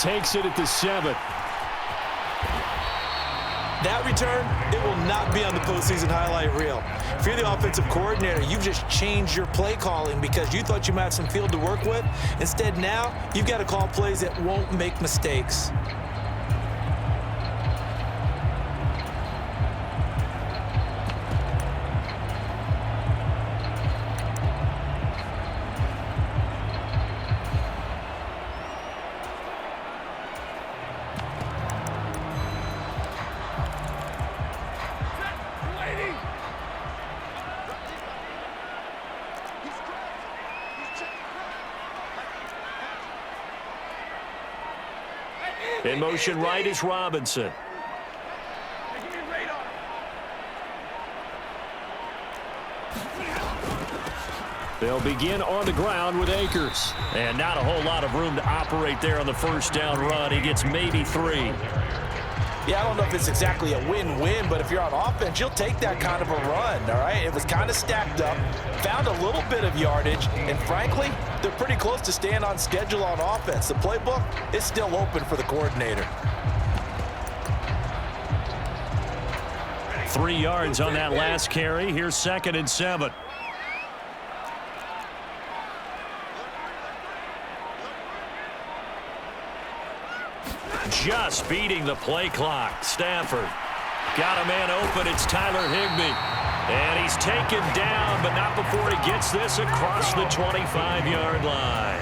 takes it at the 7. That return, it will not be on the postseason highlight reel. If you're the offensive coordinator, you've just changed your play calling because you thought you might have some field to work with. Instead, now, you've got to call plays that won't make mistakes. In motion right is Robinson. They'll begin on the ground with Akers. And not a whole lot of room to operate there on the first down run. He gets maybe 3. Yeah, I don't know if it's exactly a win-win, but if you're on offense, you'll take that kind of a run, all right? It was kind of stacked up, found a little bit of yardage, and frankly, they're pretty close to staying on schedule on offense. The playbook is still open for the coordinator. 3 yards on that last carry. Here's 2nd and 7. Just beating the play clock. Stafford got a man open. It's Tyler Higbee. And he's taken down, but not before he gets this across the 25-yard line.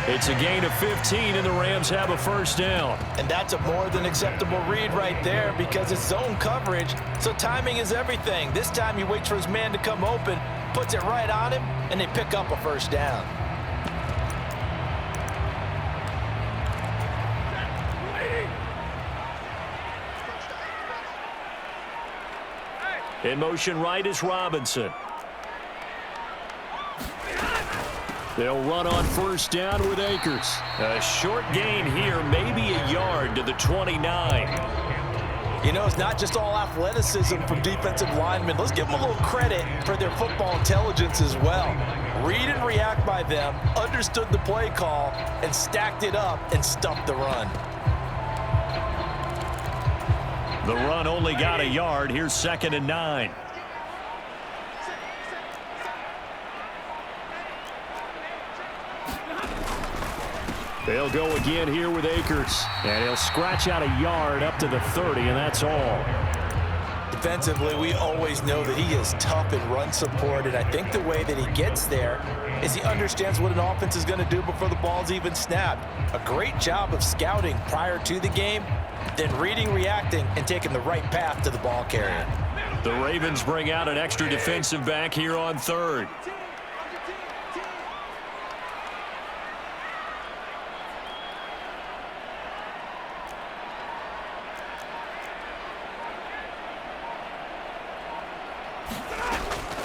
It's a gain of 15, and the Rams have a first down. And that's a more than acceptable read right there because it's zone coverage, so timing is everything. This time he waits for his man to come open, puts it right on him, and they pick up a first down. In motion right is Robinson. They'll run on first down with Akers. A short gain here, maybe a yard to the 29. You know, it's not just all athleticism from defensive linemen. Let's give them a little credit for their football intelligence as well. Read and react by them, understood the play call, and stacked it up and stuffed the run. The run only got a yard. Here's 2nd and 9. They'll go again here with Akers. And he'll scratch out a yard up to the 30, and that's all. Defensively, we always know that he is tough in run support, and I think the way that he gets there is he understands what an offense is going to do before the ball's even snapped. A great job of scouting prior to the game, then reading, reacting, and taking the right path to the ball carrier. The Ravens bring out an extra defensive back here on 3rd.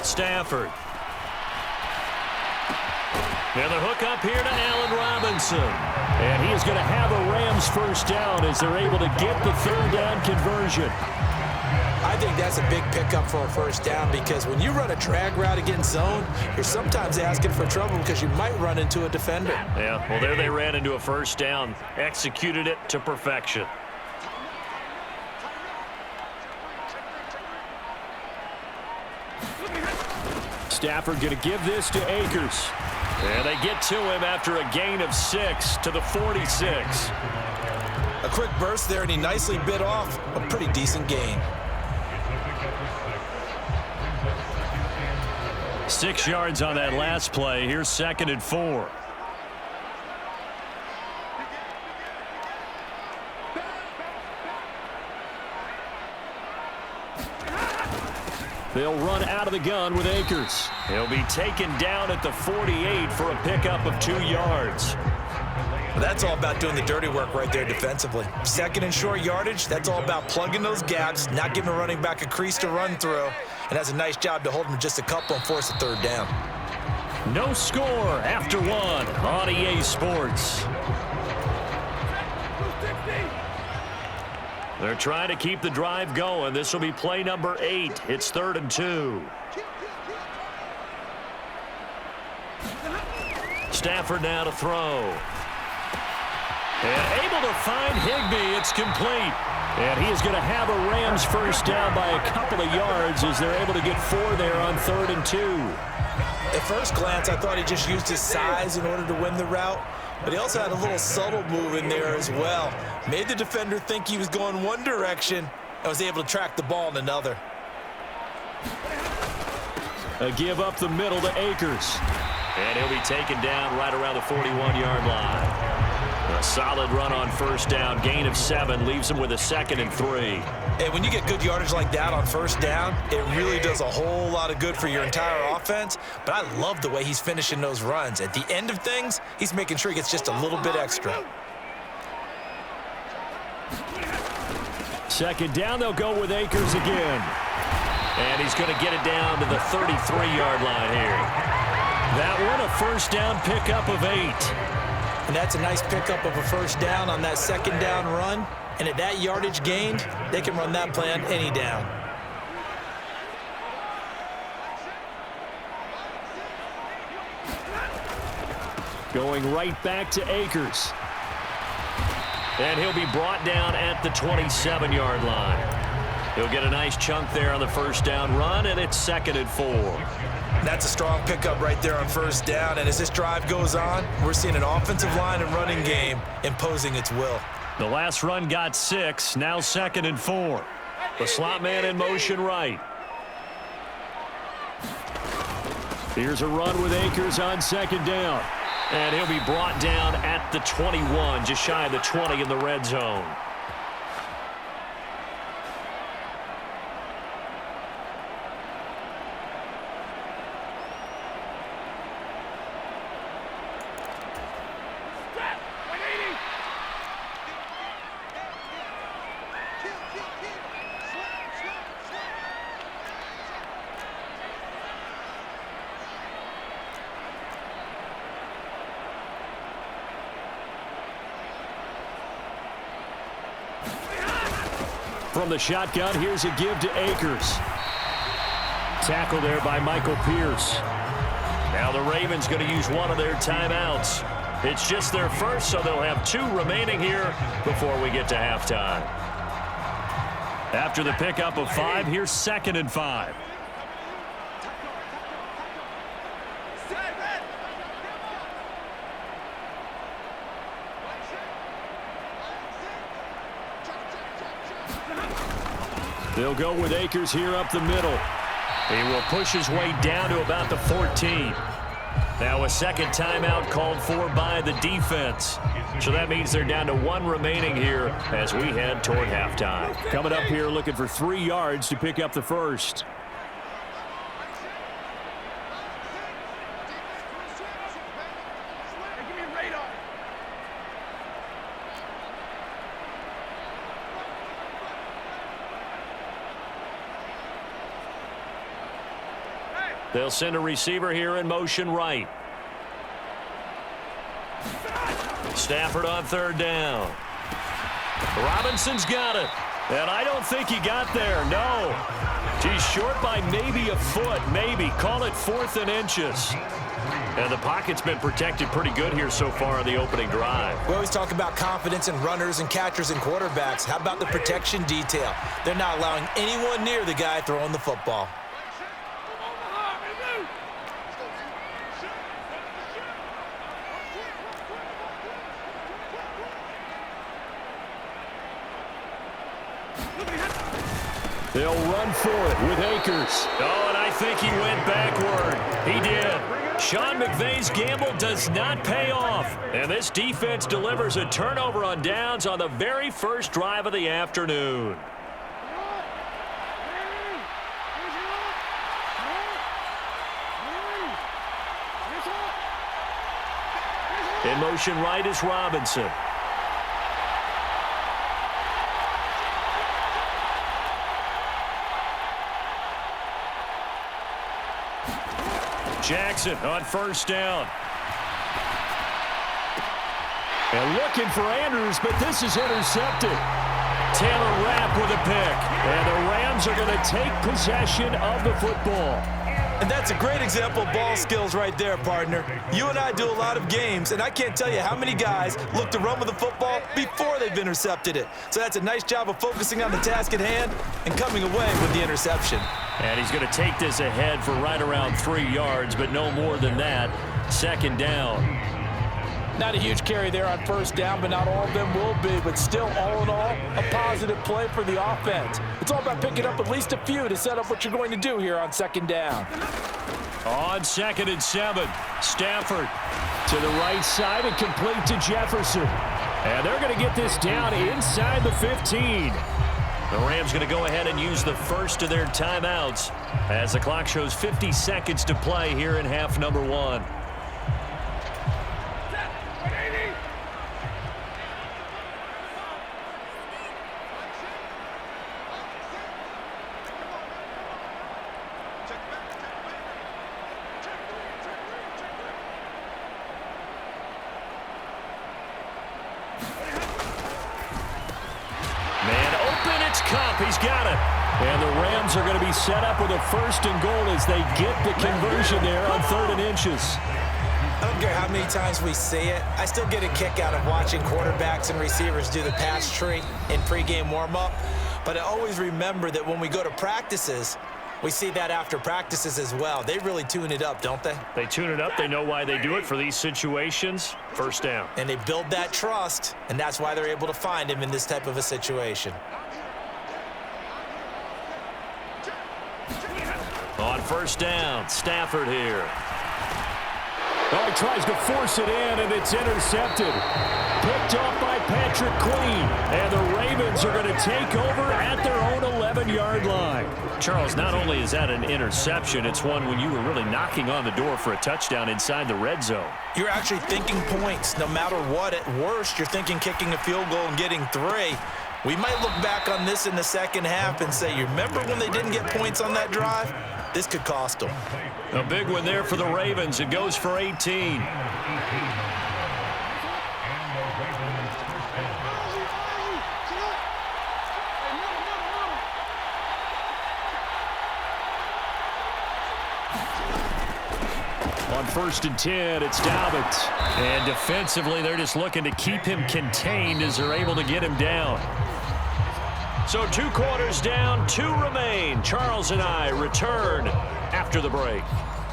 Stafford. And the hook up here to Allen Robinson. And he is going to have a Rams first down as they're able to get the 3rd down conversion. I think that's a big pickup for a first down because when you run a drag route against zone, you're sometimes asking for trouble because you might run into a defender. Yeah, well, there they ran into a first down, executed it to perfection. Stafford going to give this to Akers. And they get to him after a gain of 6 to the 46. A quick burst there, and he nicely bit off a pretty decent gain. 6 yards on that last play. Here's 2nd and 4. They'll run out of the gun with Akers. He'll be taken down at the 48 for a pickup of 2 yards. Well, that's all about doing the dirty work right there defensively. 2nd and short yardage, that's all about plugging those gaps, not giving a running back a crease to run through, and has a nice job to hold him just a couple and force a 3rd down. No score after 1 on EA Sports. They're trying to keep the drive going. This will be play number 8. It's 3rd and 2. Stafford now to throw. And able able to find Higbee. It's complete. And he is going to have a Rams first down by a couple of yards as they're able to get 4 there on 3rd and 2. At first glance, I thought he just used his size in order to win the route, but he also had a little subtle move in there as well. Made the defender think he was going one direction and was able to track the ball in another. A give up the middle to Akers. And he'll be taken down right around the 41-yard line. A solid run on first down. Gain of 7 leaves him with a 2nd and 3. And when you get good yardage like that on first down, it really does a whole lot of good for your entire offense. But I love the way he's finishing those runs. At the end of things, he's making sure he gets just a little bit extra. 2nd down, they'll go with Akers again. And he's going to get it down to the 33-yard line here. That one, a first down pickup of 8. And that's a nice pickup of a first down on that 2nd down run. And at that yardage gained, they can run that play on any down. Going right back to Akers. And he'll be brought down at the 27-yard line. He'll get a nice chunk there on the first down run, and it's 2nd and 4. That's a strong pickup right there on first down. And as this drive goes on, we're seeing an offensive line and running game imposing its will. The last run got 6, now 2nd and 4. The slot man in motion right. Here's a run with Akers on 2nd down. And he'll be brought down at the 21, just shy of the 20 in the red zone. From the shotgun, here's a give to Akers. Tackle there by Michael Pierce. Now the Ravens going to use one of their timeouts. It's just their first, so they'll have 2 remaining here before we get to halftime. After the pickup of 5, here's 2nd and 5. They'll go with Akers here up the middle. He will push his way down to about the 14. Now a 2nd timeout called for by the defense. So that means they're down to 1 remaining here as we head toward halftime. Coming up here looking for 3 yards to pick up the first. They'll send a receiver here in motion right. Stafford on 3rd down. Robinson's got it. And I don't think he got there, no. He's short by maybe a foot, maybe. Call it 4th and inches. And the pocket's been protected pretty good here so far on the opening drive. We always talk about confidence in runners and catchers and quarterbacks. How about the protection detail? They're not allowing anyone near the guy throwing the football. They'll run for it with Akers. Oh, and I think he went backward. He did. Sean McVay's gamble does not pay off. And this defense delivers a turnover on downs on the very first drive of the afternoon. In motion right is Robinson. Jackson on 1st down. And looking for Andrews, but this is intercepted. Taylor Rapp with a pick. And the Rams are going to take possession of the football. And that's a great example of ball skills right there, partner. You and I do a lot of games, and I can't tell you how many guys look to run with the football before they've intercepted it. So that's a nice job of focusing on the task at hand and coming away with the interception. And he's going to take this ahead for right around 3 yards, but no more than that. Second down. Not a huge carry there on first down, but not all of them will be. But still, all in all, a positive play for the offense. It's all about picking up at least a few to set up what you're going to do here on second down. On 2nd and 7, Stafford to the right side and complete to Jefferson. And they're going to get this down inside the 15. The Rams going to go ahead and use the first of their timeouts as the clock shows 50 seconds to play here in half number 1. He's got it. And the Rams are going to be set up with a 1st and goal as they get the conversion there on 3rd and inches. I don't care how many times we see it. I still get a kick out of watching quarterbacks and receivers do the pass tree in pregame warm-up. But I always remember that when we go to practices, we see that after practices as well. They really tune it up, don't they? They tune it up. They know why they do it for these situations. First down. And they build that trust, and that's why they're able to find him in this type of a situation. On first down, Stafford here. Oh, he tries to force it in, and it's intercepted. Picked off by Patrick Queen. And the Ravens are going to take over at their own 11-yard line. Charles, not only is that an interception, it's one when you were really knocking on the door for a touchdown inside the red zone. You're actually thinking points. No matter what, at worst, you're thinking kicking a field goal and getting 3. We might look back on this in the second half and say, you remember when they didn't get points on that drive? This could cost them. A big one there for the Ravens. It goes for 18. On 1st and 10, it's Dobbins. And defensively, they're just looking to keep him contained as they're able to get him down. So 2 quarters down, 2 remain. Charles and I return after the break.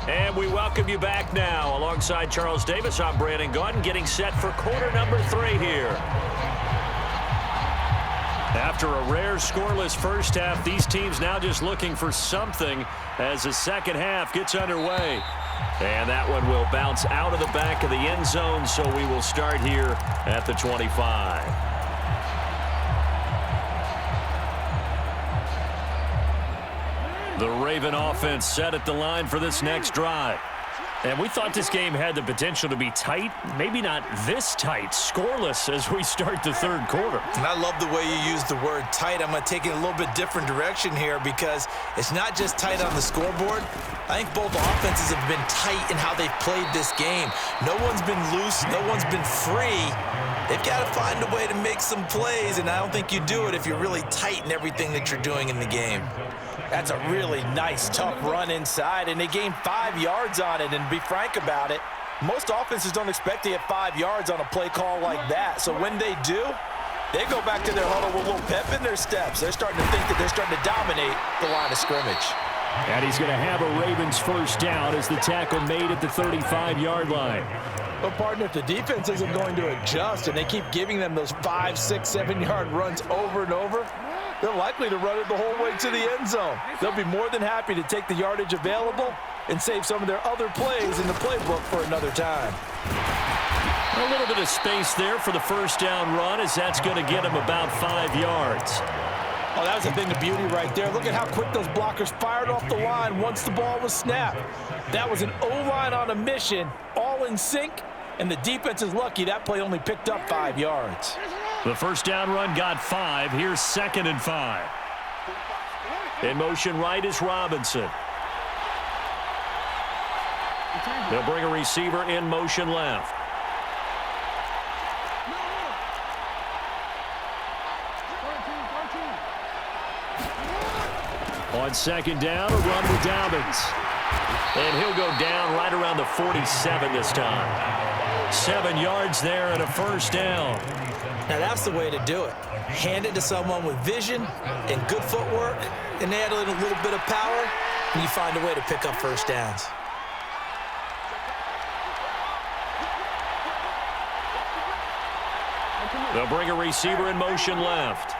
And we welcome you back now. Alongside Charles Davis, I'm Brandon Gaudin, getting set for quarter number 3 here. After a rare scoreless first half, these teams now just looking for something as the second half gets underway. And that one will bounce out of the back of the end zone, so we will start here at the 25. The Raven offense set at the line for this next drive. And we thought this game had the potential to be tight, maybe not this tight, scoreless as we start the 3rd quarter. And I love the way you use the word tight. I'm going to take it a little bit different direction here because it's not just tight on the scoreboard. I think both offenses have been tight in how they've played this game. No one's been loose. No one's been free. They've got to find a way to make some plays, and I don't think you do it if you're really tight in everything that you're doing in the game. That's a really nice, tough run inside, and they gained 5 yards on it. And to be frank about it, most offenses don't expect to get 5 yards on a play call like that. So when they do, they go back to their huddle with a little pep in their steps. They're starting to think that they're starting to dominate the line of scrimmage. And he's going to have a Ravens first down as the tackle made at the 35-yard line. But, partner, if the defense isn't going to adjust and they keep giving them those 5, 6, 7-yard runs over and over, they're likely to run it the whole way to the end zone. They'll be more than happy to take the yardage available and save some of their other plays in the playbook for another time. A little bit of space there for the first down run as that's going to get him about 5 yards. Oh, that was a thing of beauty right there. Look at how quick those blockers fired off the line once the ball was snapped. That was an O-line on a mission, all in sync, and the defense is lucky that play only picked up 5 yards. The first down run got 5. Here's 2nd and 5. In motion right is Robinson. They'll bring a receiver in motion left. On 2nd down, a run with Dobbins. And he'll go down right around the 47 this time. 7 yards there and a first down. Now that's the way to do it. Hand it to someone with vision and good footwork, and add a little bit of power, and you find a way to pick up first downs. They'll bring a receiver in motion left.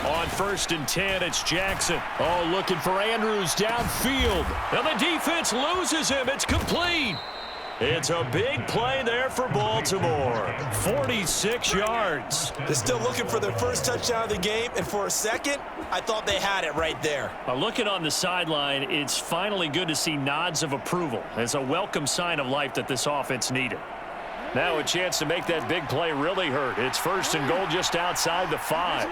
On 1st and 10, it's Jackson. Oh, looking for Andrews downfield. And the defense loses him. It's complete. It's a big play there for Baltimore. 46 yards. They're still looking for their first touchdown of the game, and for a second, I thought they had it right there. Looking on the sideline, it's finally good to see nods of approval. It's a welcome sign of life that this offense needed. Now a chance to make that big play really hurt. It's 1st and goal just outside the 5.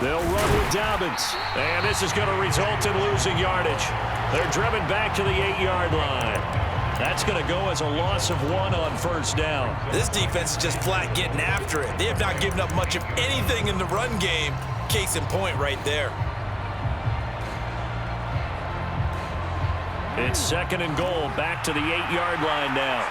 They'll run with Dobbins. And this is going to result in losing yardage. They're driven back to the 8-yard line. That's going to go as a loss of 1 on 1st down. This defense is just flat getting after it. They have not given up much of anything in the run game. Case in point right there. It's 2nd and goal, back to the 8-yard line now.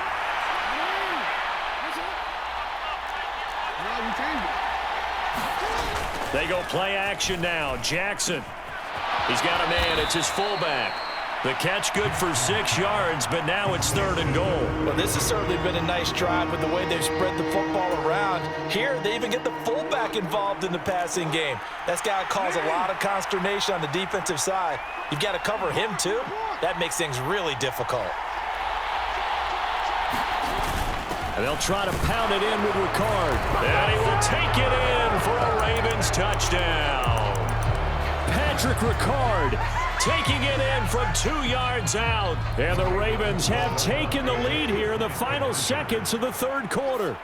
They go play action now. Jackson. He's got a man. It's his fullback. The catch good for 6 yards, but now it's 3rd and goal. Well, this has certainly been a nice drive with the way they've spread the football around. Here, they even get the fullback involved in the passing game. That's got to cause a lot of consternation on the defensive side. You've got to cover him, too. That makes things really difficult. And they'll try to pound it in with Ricard. And he will take it in for a Ravens touchdown. Patrick Ricard taking it in from 2 yards out. And the Ravens have taken the lead here in the final seconds of the 3rd quarter.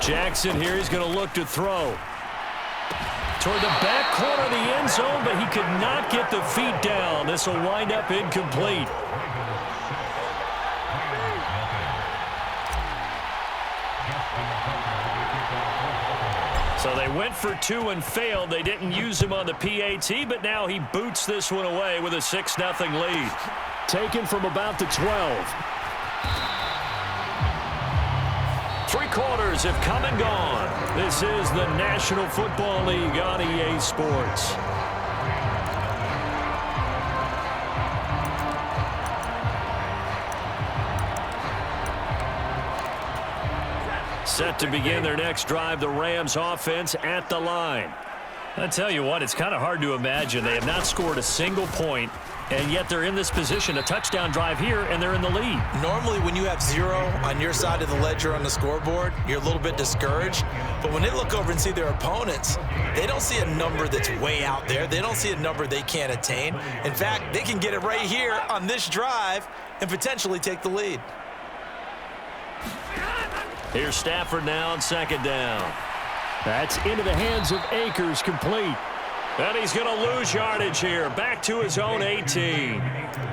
Jackson here is going to look to throw. Toward the back corner of the end zone, but he could not get the feet down. This will wind up incomplete. So they went for 2 and failed. They didn't use him on the PAT, but now he boots this one away with a 6-0 lead. Taken from about the 12. 3 quarters have come and gone. This is the National Football League on EA Sports. Set to begin their next drive, the Rams offense at the line. I tell you what, it's kind of hard to imagine. They have not scored a single point, and yet they're in this position, a touchdown drive here, and they're in the lead. Normally, when you have 0 on your side of the ledger on the scoreboard, you're a little bit discouraged. But when they look over and see their opponents, they don't see a number that's way out there. They don't see a number they can't attain. In fact, they can get it right here on this drive and potentially take the lead. Here's Stafford now on 2nd down. That's into the hands of Akers, complete. And he's going to lose yardage here. Back to his own 18.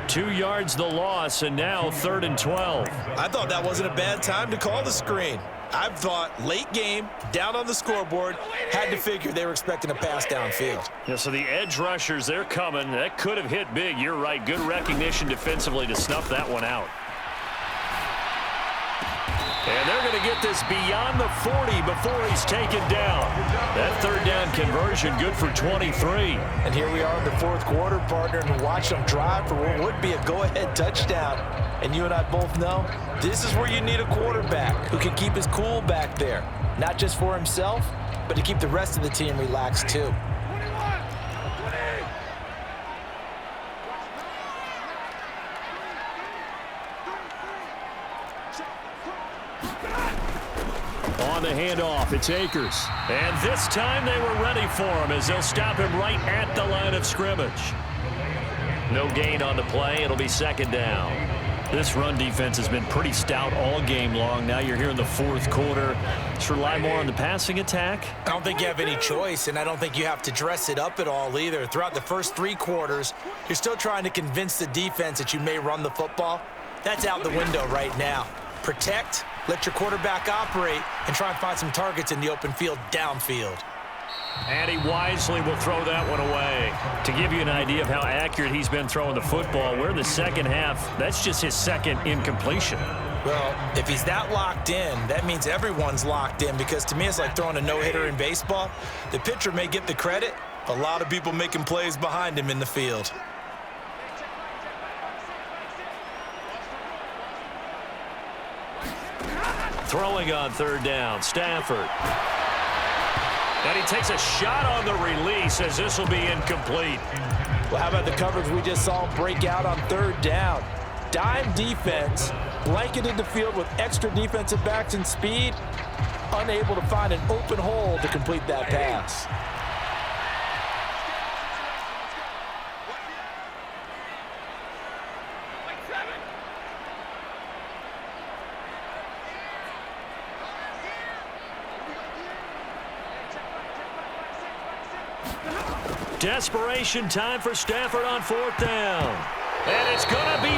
2 yards the loss, and now 3rd and 12. I thought that wasn't a bad time to call the screen. I thought late game, down on the scoreboard, had to figure they were expecting a pass downfield. Yeah, so the edge rushers, they're coming. That could have hit big. You're right. Good recognition defensively to snuff that one out. And they're going to get this beyond the 40 before he's taken down. That 3rd down conversion good for 23. And here we are in the 4th quarter, partner, and watch them drive for what would be a go-ahead touchdown. And you and I both know this is where you need a quarterback who can keep his cool back there. Not just for himself, but to keep the rest of the team relaxed too. On the handoff, it's Akers. And this time they were ready for him as they'll stop him right at the line of scrimmage. No gain on the play. It'll be 2nd down. This run defense has been pretty stout all game long. Now you're here in the 4th quarter. Just rely more on the passing attack. I don't think you have any choice, and I don't think you have to dress it up at all either. Throughout the first 3 quarters, you're still trying to convince the defense that you may run the football. That's out the window right now. Protect, let your quarterback operate, and try and find some targets in the open field downfield. And he wisely will throw that one away. To give you an idea of how accurate he's been throwing the football, we're in the second half. That's just his second incompletion. Well, if he's that locked in, that means everyone's locked in, because to me it's like throwing a no-hitter in baseball. The pitcher may get the credit, a lot of people making plays behind him in the field. Throwing on third down, Stafford. And he takes a shot on the release as this will be incomplete. Well, how about the coverage we just saw him break out on third down? Dime defense, blanketed the field with extra defensive backs and speed, unable to find an open hole to complete that pass. Desperation time for Stafford on fourth down. And it's going to be